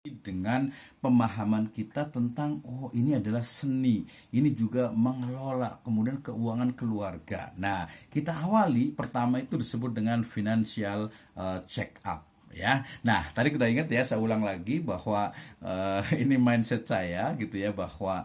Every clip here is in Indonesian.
dengan pemahaman kita tentang ini adalah seni, ini juga mengelola kemudian keuangan keluarga. Nah, kita awali pertama itu disebut dengan financial check up ya. Nah, tadi kita ingat ya, saya ulang lagi bahwa ini mindset saya gitu ya, bahwa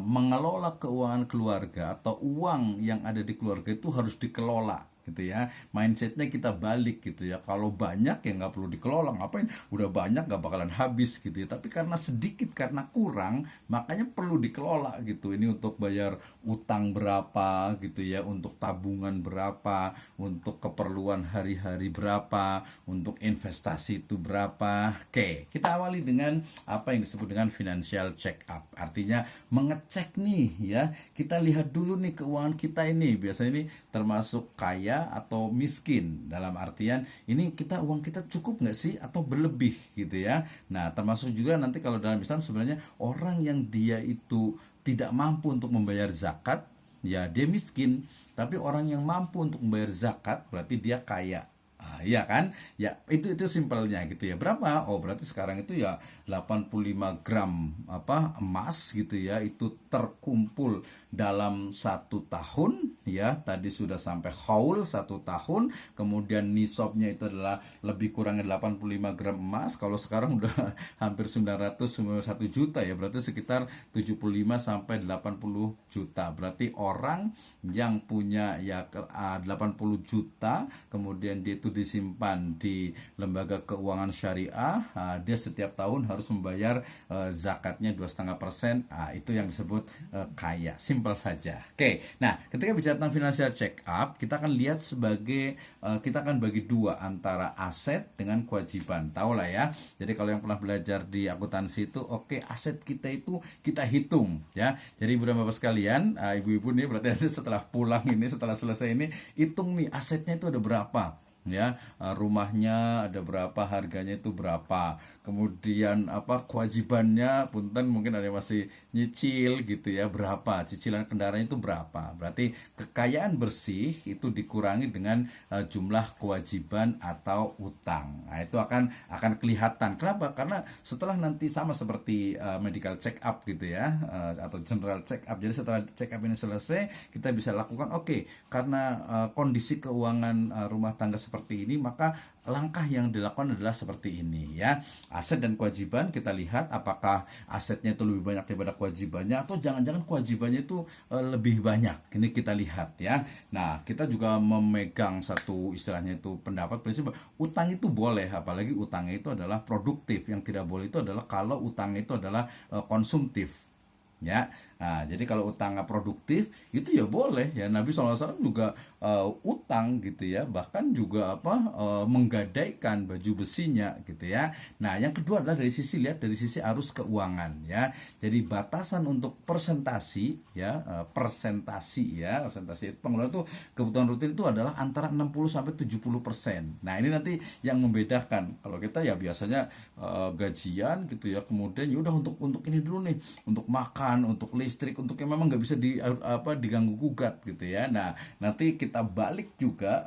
mengelola keuangan keluarga atau uang yang ada di keluarga itu harus dikelola gitu ya. Mindsetnya kita balik gitu ya, kalau banyak ya nggak perlu dikelola, ngapain, udah banyak nggak bakalan habis gitu ya. Tapi karena sedikit, karena kurang, makanya perlu dikelola gitu. Ini untuk bayar utang berapa gitu ya, untuk tabungan berapa, untuk keperluan hari-hari berapa, untuk investasi itu berapa. Oke, kita awali dengan apa yang disebut dengan financial check up, artinya mengecek nih ya, kita lihat dulu nih keuangan kita ini, biasanya ini termasuk kaya atau miskin, dalam artian ini uang kita cukup nggak sih atau berlebih gitu ya. Nah, termasuk juga nanti kalau dalam Islam sebenarnya orang yang dia itu tidak mampu untuk membayar zakat, ya dia miskin. Tapi orang yang mampu untuk membayar zakat berarti dia kaya. Iya kan? Ya, itu simpelnya gitu ya. Berapa? Oh, berarti sekarang itu ya 85 gram emas gitu ya, itu terkumpul dalam 1 tahun ya. Tadi sudah sampai haul 1 tahun, kemudian nisabnya itu adalah lebih kurangnya 85 gram emas. Kalau sekarang udah hampir 901 juta ya, berarti sekitar 75 sampai 80 juta. Berarti orang yang punya ya 80 juta, kemudian dia itu disimpan di lembaga keuangan syariah, dia setiap tahun harus membayar zakatnya 2,5%. Itu yang disebut kaya. Simpel saja. Oke, nah ketika bicara tentang financial check up, kita akan lihat sebagai kita akan bagi dua antara aset dengan kewajiban. Tahu lah ya. Jadi kalau yang pernah belajar di akuntansi itu, oke, aset kita itu kita hitung ya. Jadi ibu dan bapak sekalian, ibu-ibu nih berarti nanti setelah pulang ini, setelah selesai ini, hitung nih asetnya itu ada berapa ya. Rumahnya ada berapa, harganya itu berapa, kemudian kewajibannya, punten mungkin ada yang masih nyicil gitu ya, berapa cicilan kendaraan itu berapa. Berarti kekayaan bersih itu dikurangi dengan jumlah kewajiban atau utang. Nah, itu akan kelihatan. Kenapa? Karena setelah nanti sama seperti medical check up gitu ya, atau general check up. Jadi setelah check up ini selesai, kita bisa lakukan karena kondisi keuangan rumah tangga seperti ini, maka langkah yang dilakukan adalah seperti ini ya. Aset dan kewajiban, kita lihat apakah asetnya itu lebih banyak daripada kewajibannya, atau jangan-jangan kewajibannya itu lebih banyak. Ini kita lihat ya. Nah, kita juga memegang satu istilahnya itu pendapat prinsip, utang itu boleh, apalagi utangnya itu adalah produktif. Yang tidak boleh itu adalah kalau utangnya itu adalah konsumtif ya. Nah, jadi kalau utang produktif itu ya boleh ya. Nabi SAW juga utang gitu ya, bahkan juga menggadaikan baju besinya gitu ya. Nah, yang kedua adalah dari sisi arus keuangan ya. Jadi batasan untuk persentasi ya, persentasi itu pengeluaran itu, kebutuhan rutin itu adalah antara 60 sampai 70%. Nah, ini nanti yang membedakan. Kalau kita ya biasanya gajian gitu ya, kemudian ya udah untuk ini dulu nih, untuk makan, untuk listrik, untuk yang memang nggak bisa diganggu gugat gitu ya. Nah, nanti kita balik juga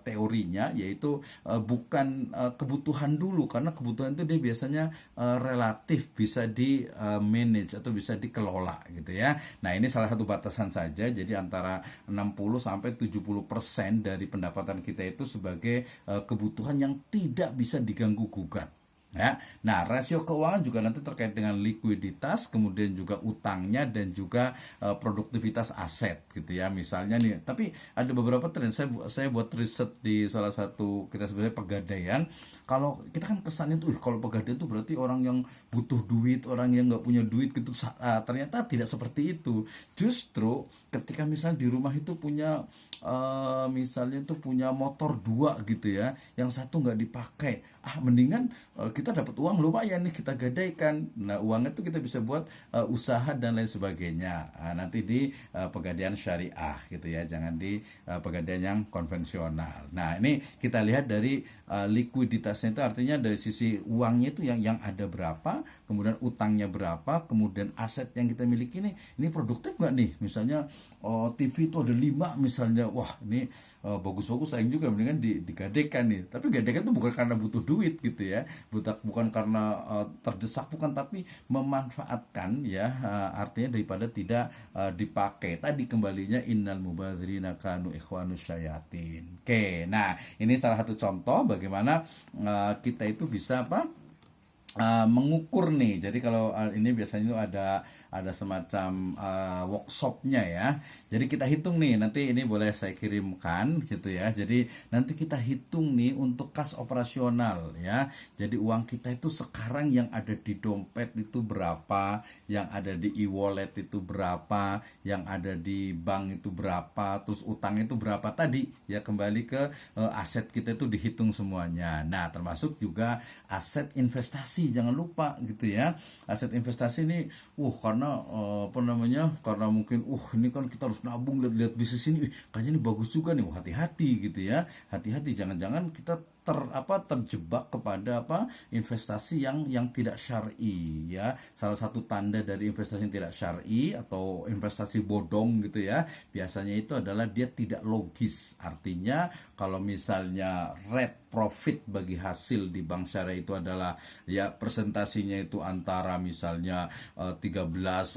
teorinya, yaitu bukan kebutuhan dulu, karena kebutuhan itu dia biasanya relatif bisa di manage atau bisa dikelola gitu ya. Nah, ini salah satu batasan saja. Jadi antara 60 sampai 70% dari pendapatan kita itu sebagai kebutuhan yang tidak bisa diganggu gugat ya. Nah, rasio keuangan juga nanti terkait dengan likuiditas, kemudian juga utangnya, dan juga produktivitas aset gitu ya. Misalnya nih, tapi ada beberapa tren, saya buat riset di salah satu, kita sebenarnya pegadaian. Kalau kita kan kesannya tuh kalau pegadaian tuh berarti orang yang butuh duit, orang yang nggak punya duit gitu. Ternyata tidak seperti itu. Justru ketika misalnya di rumah itu punya misalnya itu punya motor 2 gitu ya, yang satu nggak dipakai, mendingan kita dapat uang lumayan nih, kita gadaikan. Nah, uangnya itu kita bisa buat usaha dan lain sebagainya. Nanti di pegadaian syariah gitu ya, jangan di pegadaian yang konvensional. Nah, ini kita lihat dari likuiditasnya, itu artinya dari sisi uangnya itu yang ada berapa, kemudian utangnya berapa, kemudian aset yang kita miliki ini produktif nggak nih. Misalnya TV itu ada 5 misalnya, wah ini bagus-bagus sayang juga mendingan digadekan nih. Tapi gadekan itu bukan karena butuh duit gitu ya, bukan karena terdesak, bukan, tapi memanfaatkan ya, artinya daripada tidak dipakai. Tadi kembalinya innal mubadzirina kanu ikhwanus syayatin. Oke, nah ini salah satu contoh bagaimana kita itu bisa apa? Mengukur nih. Jadi kalau ini biasanya itu ada semacam workshopnya ya. Jadi kita hitung nih, nanti ini boleh saya kirimkan gitu ya. Jadi nanti kita hitung nih untuk kas operasional ya. Jadi uang kita itu sekarang yang ada di dompet itu berapa, yang ada di e-wallet itu berapa, yang ada di bank itu berapa, terus utang itu berapa tadi ya, kembali ke aset kita itu dihitung semuanya. Nah, termasuk juga aset investasi, jangan lupa gitu ya. Aset investasi ini karena apa namanya, karena mungkin ini kan kita harus nabung, lihat bisnis ini kayaknya ini bagus juga nih. Hati-hati gitu ya, hati-hati, jangan-jangan kita terjebak kepada investasi yang tidak syar'i ya. Salah satu tanda dari investasi yang tidak syar'i atau investasi bodong gitu ya, biasanya itu adalah dia tidak logis. Artinya kalau misalnya rate profit bagi hasil di bank syariah itu adalah ya presentasinya itu antara misalnya 13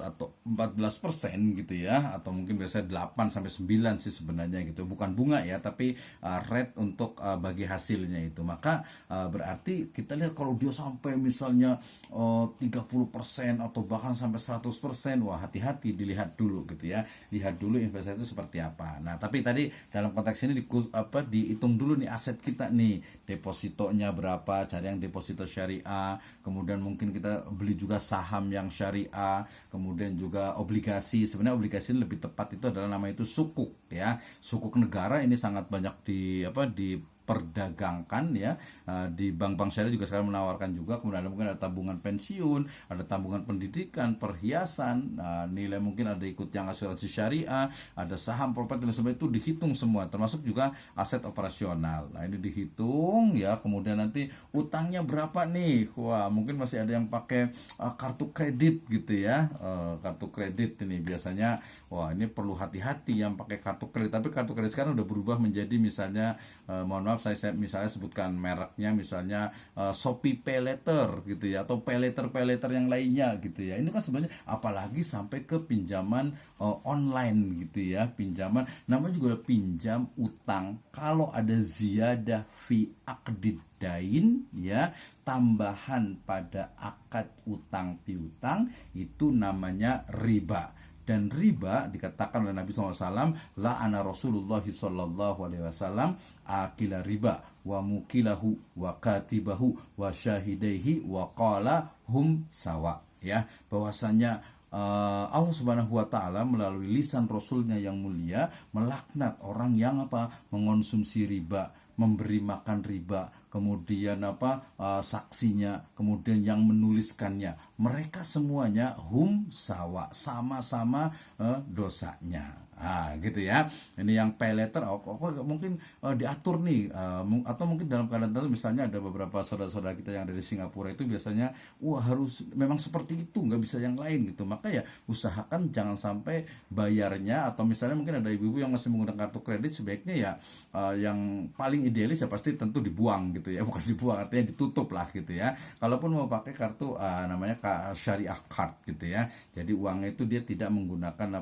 atau 14% gitu ya, atau mungkin biasanya 8 sampai 9 sih sebenarnya gitu, bukan bunga ya, tapi rate untuk bagi hasilnya itu. Maka berarti kita lihat kalau dia sampai misalnya 30% atau bahkan sampai 100%, wah hati-hati, dilihat dulu gitu ya. Lihat dulu investasi itu seperti apa. Nah, tapi tadi dalam konteks ini dihitung dulu nih aset kita nih, depositonya berapa, cari yang deposito syariah, kemudian mungkin kita beli juga saham yang syariah, kemudian juga obligasi. Sebenarnya obligasi ini lebih tepat itu adalah nama itu sukuk ya. Sukuk negara ini sangat banyak diperdagangkan ya. Di bank-bank syariah juga sekarang menawarkan juga. Kemudian mungkin ada tabungan pensiun, ada tabungan pendidikan, perhiasan, nilai mungkin ada ikut yang asuransi syariah, ada saham, properti dan sebagainya, itu dihitung semua, termasuk juga aset operasional. Nah, ini dihitung ya. Kemudian nanti utangnya berapa nih, wah mungkin masih ada yang pakai kartu kredit gitu ya. Kartu kredit ini biasanya, wah ini perlu hati-hati yang pakai kartu kredit. Tapi kartu kredit sekarang udah berubah menjadi misalnya, mohon maaf saya misalnya sebutkan mereknya, misalnya Shopee Pay Later gitu ya, atau Pay Later yang lainnya gitu ya. Ini kan sebenarnya apalagi sampai ke pinjaman online gitu ya, pinjaman namanya juga pinjam utang. Kalau ada ziyadah fi aqdid dain ya, tambahan pada akad utang piutang, itu namanya riba. Dan riba dikatakan oleh Nabi SAW, la'ana Rasulullah SAW akila riba wa mukilahu wa katibahu wa syahidaihi wa qala hum sawa ya, bahwasanya Allah Subhanahu wa taala melalui lisan Rasulnya yang mulia melaknat orang yang mengonsumsi riba, memberi makan riba, kemudian saksinya, kemudian yang menuliskannya, mereka semuanya hum sawa, sama-sama dosanya. Gitu ya. Ini yang pay letter mungkin diatur nih, atau mungkin dalam keadaan tertentu, misalnya ada beberapa saudara-saudara kita yang dari Singapura itu biasanya harus memang seperti itu, nggak bisa yang lain gitu. Maka ya usahakan jangan sampai bayarnya, atau misalnya mungkin ada ibu-ibu yang masih menggunakan kartu kredit, sebaiknya ya yang paling idealis ya pasti tentu dibuang gitu ya, bukan dibuang, artinya ditutup lah gitu ya. Kalaupun mau pakai kartu namanya syariah card gitu ya, jadi uangnya itu dia tidak menggunakan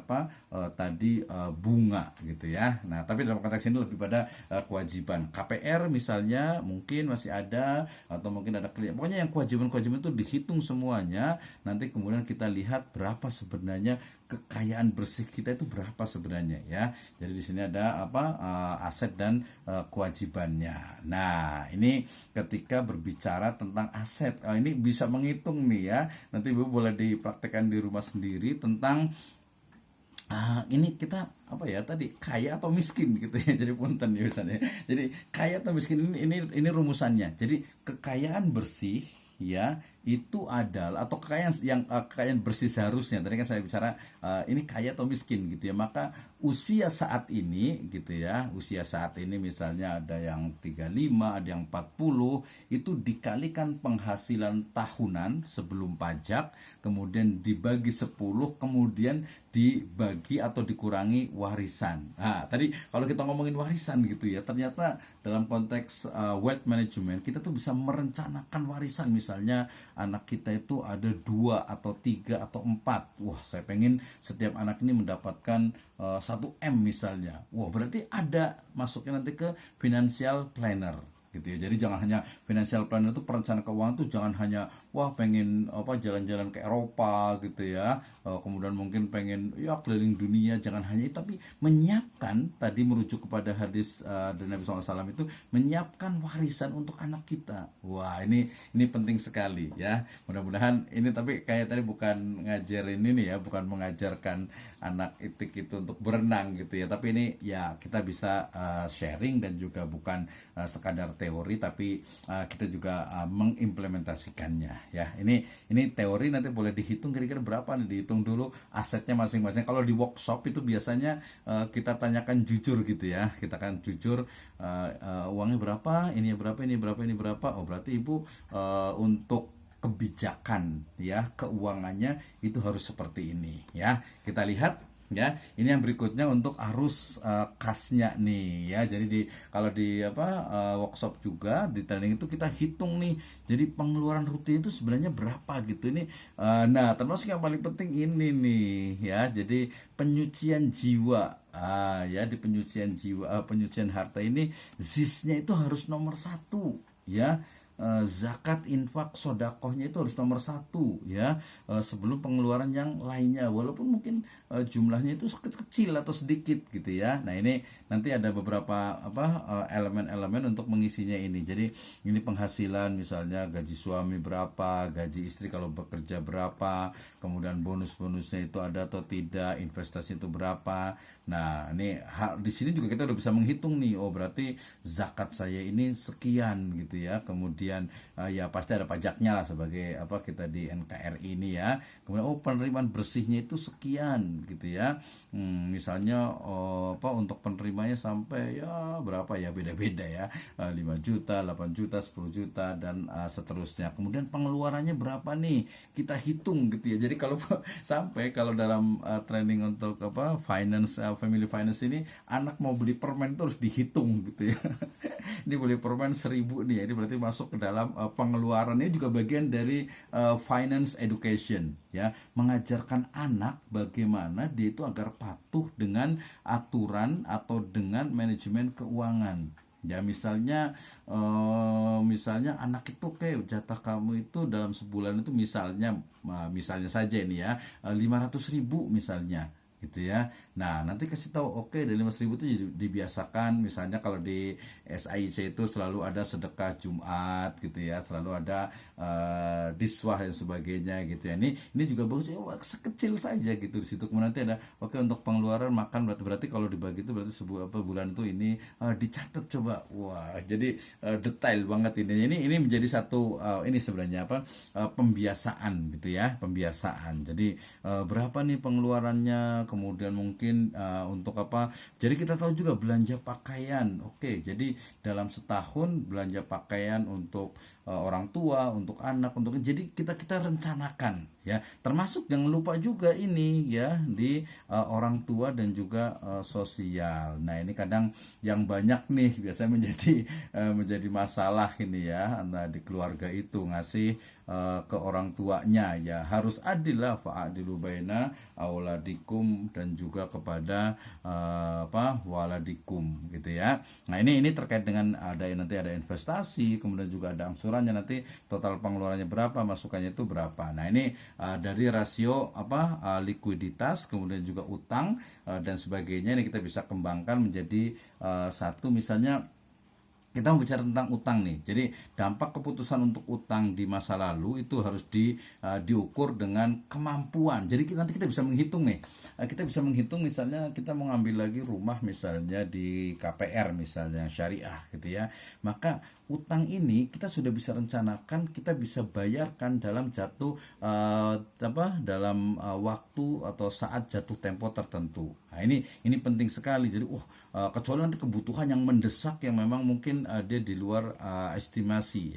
tadi bunga gitu ya. Nah, tapi dalam konteks ini lebih pada kewajiban. KPR misalnya mungkin masih ada, atau mungkin ada pokoknya yang kewajiban-kewajiban itu dihitung semuanya. Nanti kemudian kita lihat berapa sebenarnya kekayaan bersih kita itu berapa sebenarnya ya. Jadi di sini ada aset dan kewajibannya. Nah, ini ketika berbicara tentang aset, ini bisa menghitung nih ya. Nanti Ibu boleh dipraktekkan di rumah sendiri tentang ini kita tadi kaya atau miskin gitu ya. Jadi punten ya misalnya. Jadi kaya atau miskin ini rumusannya. Jadi kekayaan bersih ya itu adalah, atau kekayaan yang kekayaan bersih seharusnya, tadi kan saya bicara ini kaya atau miskin gitu ya, maka usia saat ini gitu ya, usia saat ini misalnya ada yang 35, ada yang 40, itu dikalikan penghasilan tahunan sebelum pajak, kemudian dibagi 10, kemudian dibagi atau dikurangi warisan. Nah, tadi kalau kita ngomongin warisan gitu ya, ternyata dalam konteks wealth management kita tuh bisa merencanakan warisan. Misalnya anak kita itu ada 2 atau 3 atau 4. Wah, saya pengen setiap anak ini mendapatkan 1 M misalnya. Wah, berarti ada masuknya nanti ke financial planner gitu ya. Jadi jangan hanya financial planner itu, perencana keuangan tuh jangan hanya wah pengen apa jalan-jalan ke Eropa gitu ya, kemudian mungkin pengen ya keliling dunia, jangan hanya itu, tapi menyiapkan, tadi merujuk kepada hadis dari Nabi SAW itu, menyiapkan warisan untuk anak kita. Wah, ini penting sekali ya. Mudah-mudahan ini, tapi kayak tadi bukan ngajarin ini ya, bukan mengajarkan anak itik itu untuk berenang gitu ya, tapi ini ya kita bisa sharing, dan juga bukan sekadar teori, tapi kita juga mengimplementasikannya ya. Ini teori, nanti boleh dihitung kira-kira berapa nih, dihitung dulu asetnya masing-masing. Kalau di workshop itu biasanya kita tanyakan jujur gitu ya, kita kan jujur uangnya berapa, ini berapa, ini berapa, ini berapa. Oh, berarti ibu untuk kebijakan ya keuangannya itu harus seperti ini ya. Kita lihat ya, ini yang berikutnya untuk arus kasnya nih ya. Jadi kalau di workshop juga di training itu kita hitung nih, jadi pengeluaran rutin itu sebenarnya berapa gitu. Ini nah, termasuk yang paling penting ini nih ya, jadi penyucian jiwa. Ya, di penyucian jiwa, penyucian harta ini ZIS-nya itu harus nomor 1 ya. Zakat, infak, sodakohnya itu harus nomor 1 ya, sebelum pengeluaran yang lainnya, walaupun mungkin jumlahnya itu kecil atau sedikit gitu ya. Nah, ini nanti ada beberapa elemen-elemen untuk mengisinya ini. Jadi ini penghasilan, misalnya gaji suami berapa, gaji istri kalau bekerja berapa, kemudian bonus-bonusnya itu ada atau tidak, investasi itu berapa. Nah, ini di sini juga kita udah bisa menghitung nih. Oh, berarti zakat saya ini sekian gitu ya. Kemudian ya pasti ada pajaknya lah sebagai kita di NKRI ini ya. Kemudian penerimaan bersihnya itu sekian gitu ya. Misalnya untuk penerimanya sampai ya berapa ya, beda-beda ya. 5 juta, 8 juta, 10 juta dan seterusnya. Kemudian pengeluarannya berapa nih? Kita hitung gitu ya. Jadi kalau kalau dalam training untuk family finance ini, anak mau beli permen terus dihitung gitu ya. Ini beli permen 1.000 nih ya, ini berarti masuk ke dalam pengeluaran. Ini juga bagian dari finance education ya, mengajarkan anak bagaimana dia itu agar patuh dengan aturan atau dengan manajemen keuangan. Ya, misalnya anak itu kayak jatah kamu itu dalam sebulan itu misalnya saja ini ya 500.000 misalnya gitu ya. Nah, nanti kasih tahu oke, dari 500.000 itu dibiasakan, misalnya kalau di SAIC itu selalu ada sedekah Jumat gitu ya, selalu ada diswah dan sebagainya gitu ya. Ini juga bagus ya, sekecil saja gitu di situ. Kemudian nanti ada untuk pengeluaran makan, berarti kalau dibagi itu berarti sebuah bulan itu ini dicatat coba. Wah, jadi detail banget ini. Ini menjadi satu ini sebenarnya pembiasaan gitu ya, pembiasaan. Jadi berapa nih pengeluarannya, kemudian mungkin untuk jadi kita tahu juga belanja pakaian. Oke, jadi dalam setahun belanja pakaian untuk orang tua, untuk anak, jadi kita rencanakan ya. Termasuk jangan lupa juga ini ya di orang tua dan juga sosial. Nah, ini kadang yang banyak nih biasanya menjadi masalah ini ya, di keluarga itu ngasih ke orang tuanya ya, harus adil lah, fa'adilu baina auladikum, dan juga kepada waladikum gitu ya. Nah, ini terkait dengan nanti ada investasi, kemudian juga ada angsurannya, nanti total pengeluarannya berapa, masukannya itu berapa. Nah, ini dari rasio likuiditas, kemudian juga utang dan sebagainya, ini kita bisa kembangkan menjadi satu. Misalnya kita mau bicara tentang utang nih. Jadi dampak keputusan untuk utang di masa lalu itu harus diukur dengan kemampuan. Jadi nanti kita bisa menghitung nih. Kita bisa menghitung, misalnya kita mau ngambil lagi rumah misalnya di KPR misalnya syariah gitu ya. Maka utang ini kita sudah bisa rencanakan, kita bisa bayarkan dalam waktu atau saat jatuh tempo tertentu. Nah, ini penting sekali. Jadi kecuali nanti kebutuhan yang mendesak yang memang mungkin dia di luar estimasi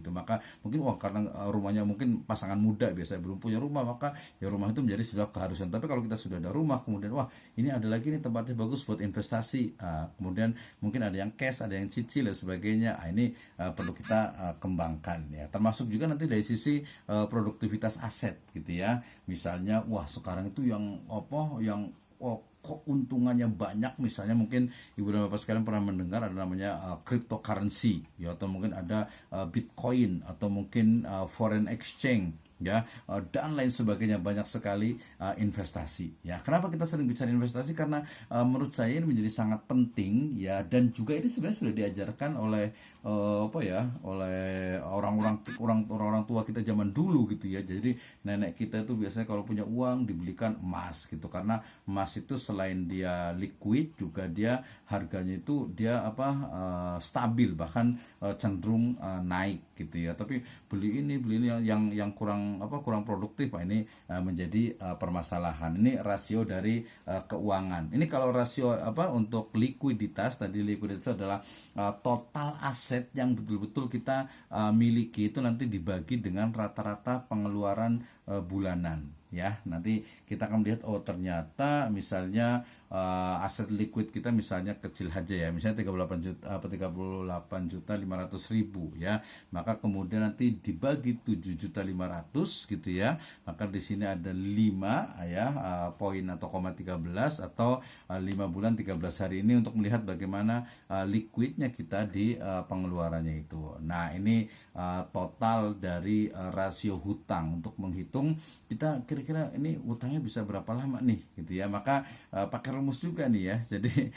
gitu. Maka mungkin karena rumahnya mungkin pasangan muda biasanya belum punya rumah, maka ya rumah itu menjadi sudah keharusan. Tapi kalau kita sudah ada rumah, kemudian ini ada lagi nih tempatnya bagus buat investasi. Kemudian mungkin ada yang cash, ada yang cicil dan sebagainya. Ini perlu kita kembangkan ya. Termasuk juga nanti dari sisi produktivitas aset gitu ya. Misalnya sekarang itu yang keuntungannya banyak, misalnya mungkin ibu dan bapak sekalian pernah mendengar ada namanya cryptocurrency ya, atau mungkin ada bitcoin, atau mungkin foreign exchange ya, dan lain sebagainya. Banyak sekali investasi ya. Kenapa kita sering bicara investasi? Karena menurut saya ini menjadi sangat penting ya, dan juga ini sebenarnya sudah diajarkan oleh oleh orang-orang tua kita zaman dulu gitu ya. Jadi nenek kita itu biasanya kalau punya uang dibelikan emas gitu, karena emas itu selain dia liquid juga dia harganya itu dia stabil, bahkan cenderung naik gitu ya. Tapi beli ini yang kurang produktif, ini menjadi permasalahan. Ini rasio dari keuangan. Ini kalau rasio untuk likuiditas, tadi likuiditas adalah total aset yang betul-betul kita miliki, itu nanti dibagi dengan rata-rata pengeluaran bulanan ya. Nanti kita akan melihat ternyata misalnya aset liquid kita misalnya kecil aja ya, misalnya 38.500.000 ya, maka kemudian nanti dibagi 7.500.000 gitu ya, maka di sini ada 5 ya poin atau 13 atau 5 bulan 13 hari ini untuk melihat bagaimana liquidnya kita di pengeluarannya itu. Nah, ini total dari rasio hutang untuk menghitung kita kira-kira ini utangnya bisa berapa lama nih gitu ya. Maka pakai rumus juga nih ya. Jadi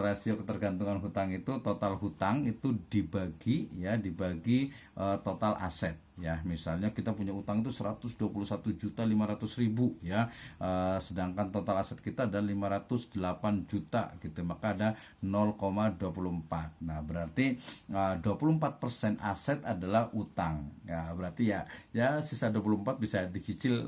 rasio ketergantungan hutang itu, total hutang itu dibagi total aset ya. Misalnya kita punya utang itu 121.500.000 ya, sedangkan total aset kita ada 508 juta gitu, maka ada 0,24. Nah, berarti 24% aset adalah utang ya. Berarti ya sisa 24 bisa dicicil,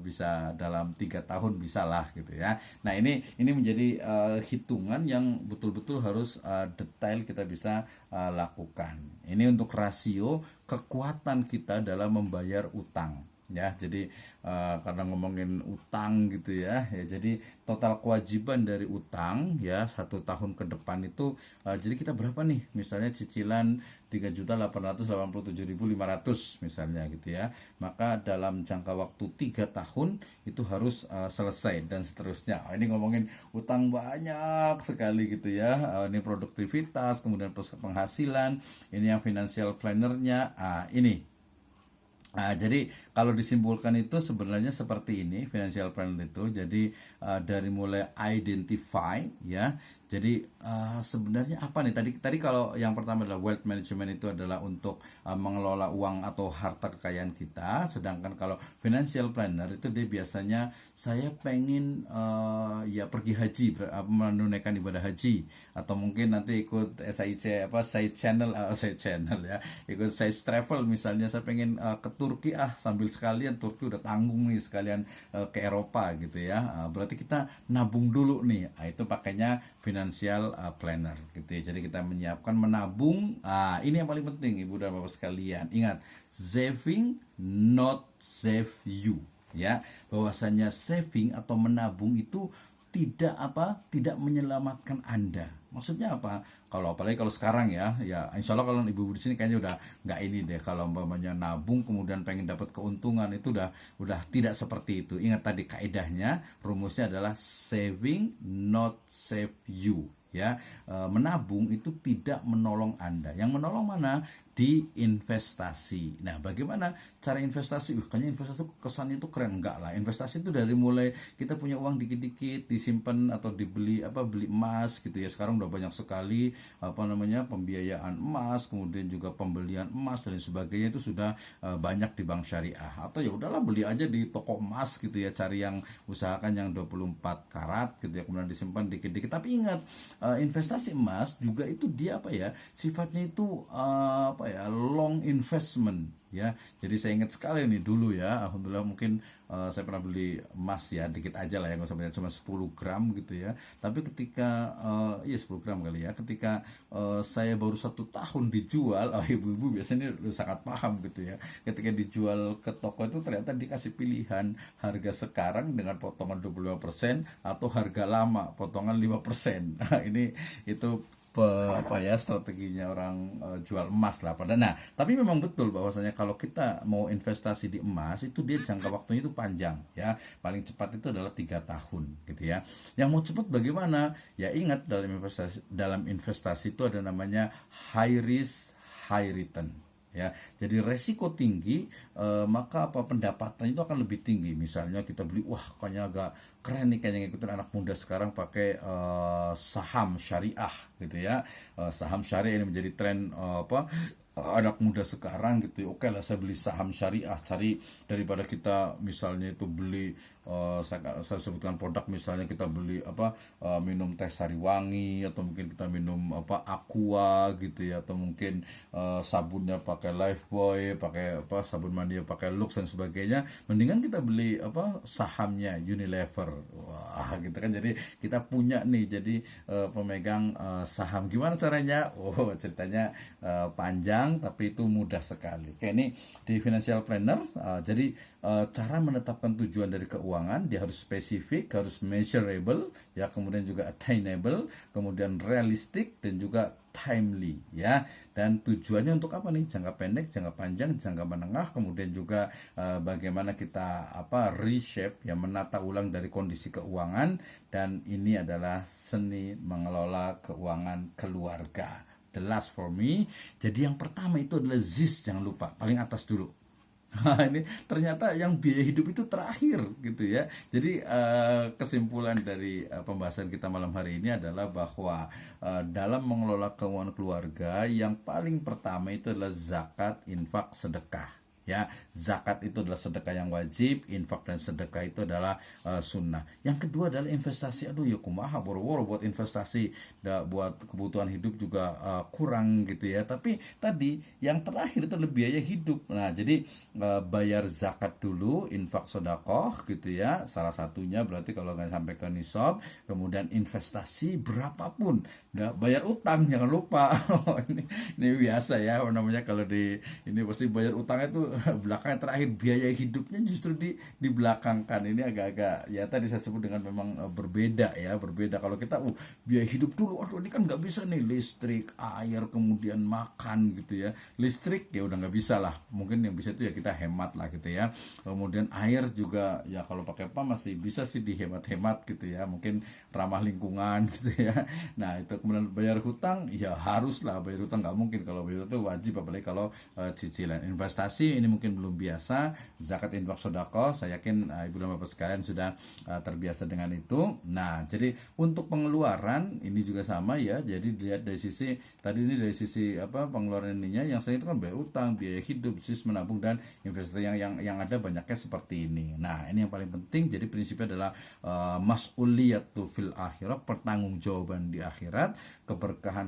bisa dalam 3 tahun bisa lah gitu ya. Nah, ini menjadi hitungan yang betul-betul harus detail kita bisa lakukan. Ini untuk rasio kekuatan kita dalam membayar utang ya. Jadi karena ngomongin utang gitu ya, jadi total kewajiban dari utang ya 1 tahun ke depan itu, jadi kita berapa nih, misalnya cicilan 3.887.500 misalnya gitu ya, maka dalam jangka waktu 3 tahun itu harus selesai dan seterusnya. Ini ngomongin utang banyak sekali gitu ya. Ini produktivitas, kemudian penghasilan, ini yang financial planner-nya. Ini jadi kalau disimpulkan itu sebenarnya seperti ini financial planner itu. Jadi dari mulai identify ya. Jadi sebenarnya apa nih tadi kalau yang pertama adalah wealth management, itu adalah untuk mengelola uang atau harta kekayaan kita. Sedangkan kalau financial planner itu dia biasanya saya pengen pergi haji, menunaikan ibadah haji, atau mungkin nanti ikut side channel ya, ikut side travel, misalnya saya pengen ke Turki sambil sekalian Turki udah tanggung nih, sekalian ke Eropa gitu ya. Berarti kita nabung dulu nih. Itu pakainya financial planner gitu ya. Jadi kita menyiapkan menabung. Ini yang paling penting Ibu dan Bapak sekalian. Ingat, saving not save you ya. Bahwasanya saving atau menabung itu tidak menyelamatkan Anda. Maksudnya apa? Apalagi kalau sekarang ya insya Allah kalau ibu-ibu di sini kayaknya udah nggak ini deh, kalau umpamanya nabung kemudian pengen dapat keuntungan, itu udah tidak seperti itu. Ingat tadi kaidahnya, rumusnya adalah saving not save you ya. Menabung itu tidak menolong Anda. Yang menolong mana? di investasi. Nah, bagaimana cara investasi? Kayaknya investasi itu kesannya itu keren. Enggak lah. Investasi itu dari mulai kita punya uang dikit-dikit disimpan atau beli emas gitu ya. Sekarang udah banyak sekali pembiayaan emas, kemudian juga pembelian emas dan sebagainya itu sudah banyak di bank syariah. Atau ya udahlah beli aja di toko emas gitu ya, cari yang usahakan yang 24 karat gitu ya, kemudian disimpan dikit-dikit. Tapi ingat, investasi emas juga itu dia sifatnya itu long investment ya. Jadi saya ingat sekali nih dulu ya, alhamdulillah mungkin saya pernah beli emas ya, dikit aja lah ya, nggak usah banyak, cuma 10 gram gitu ya. Tapi ketika 10 gram kali ya, ketika saya baru 1 tahun dijual, ibu-ibu biasanya udah sangat paham gitu ya, ketika dijual ke toko itu ternyata dikasih pilihan harga sekarang dengan potongan 25% atau harga lama potongan 5%. Ini itu strateginya orang jual emas lah pada. Nah, tapi memang betul bahwasanya kalau kita mau investasi di emas itu dia jangka waktunya itu panjang ya. Paling cepat itu adalah 3 tahun gitu ya. Yang mau cepat bagaimana? Ya ingat, dalam investasi itu ada namanya high risk high return ya. Jadi resiko tinggi, maka pendapatan itu akan lebih tinggi. Misalnya kita beli, wah kayaknya agak keren nih, kayaknya ngikutin anak muda sekarang pakai saham syariah gitu ya. Saham syariah ini menjadi tren anak muda sekarang gitu ya. Oke lah, saya beli saham syariah, cari daripada kita misalnya itu beli saya sebutkan produk, misalnya kita beli minum teh Sariwangi, atau mungkin kita minum Aqua gitu ya, atau mungkin sabunnya pakai Lifebuoy, pakai sabun mandi pakai Lux dan sebagainya. Mendingan kita beli sahamnya Unilever. Wah gitu kan, jadi kita punya nih jadi pemegang saham. Gimana caranya? Ceritanya panjang tapi itu mudah sekali. Kayak ini di financial planner, jadi cara menetapkan tujuan dari keuangan, dia harus spesifik, harus measurable ya, kemudian juga attainable, kemudian realistic dan juga timely ya. Dan tujuannya untuk apa nih? Jangka pendek, jangka panjang, jangka menengah, kemudian juga bagaimana kita reshape ya, menata ulang dari kondisi keuangan. Dan ini adalah seni mengelola keuangan keluarga. The last for me. Jadi yang pertama itu adalah ZIS, jangan lupa, paling atas dulu. Nah, ini ternyata yang biaya hidup itu terakhir gitu ya. Jadi kesimpulan dari pembahasan kita malam hari ini adalah bahwa dalam mengelola keuangan keluarga, yang paling pertama itu adalah zakat, infak, sedekah. Ya, zakat itu adalah sedekah yang wajib, infak dan sedekah itu adalah sunnah. Yang kedua adalah investasi. Aduh ya kumaha boro-boro buat investasi, buat kebutuhan hidup juga kurang gitu ya. Tapi tadi yang terakhir itu adalah biaya hidup. Nah, jadi bayar zakat dulu, infak sedekah gitu ya. Salah satunya berarti kalau nggak sampai ke nisab, kemudian investasi berapapun. Nah, bayar utang jangan lupa. ini biasa ya namanya, kalau di ini pasti bayar utangnya itu belakangan terakhir, biaya hidupnya justru di belakangkan. Ini agak-agak ya tadi saya sebut dengan memang berbeda ya, berbeda. Kalau kita biaya hidup dulu, aduh ini kan nggak bisa nih, listrik, air, kemudian makan gitu ya. Listrik ya udah nggak bisa lah, mungkin yang bisa itu ya kita hemat lah gitu ya. Kemudian air juga ya kalau pakai PAM masih bisa sih dihemat-hemat gitu ya, mungkin ramah lingkungan gitu ya. Nah itu, kemudian bayar hutang ya harus lah, bayar hutang nggak mungkin, kalau bayar itu wajib, apalagi kalau cicilan. Investasi ini mungkin belum biasa, zakat, infak, sedekah, saya yakin ibu dan bapak sekalian sudah terbiasa dengan itu. Nah, jadi untuk pengeluaran ini juga sama ya. Jadi dilihat dari sisi tadi, ini dari sisi pengeluaran ininya, yang saya itu kan bayar utang, biaya hidup, sis menabung dan investasi yang ada banyaknya seperti ini. Nah, ini yang paling penting. Jadi prinsipnya adalah mas'uliyatu fil akhirat, pertanggungjawaban di akhirat, keberkahan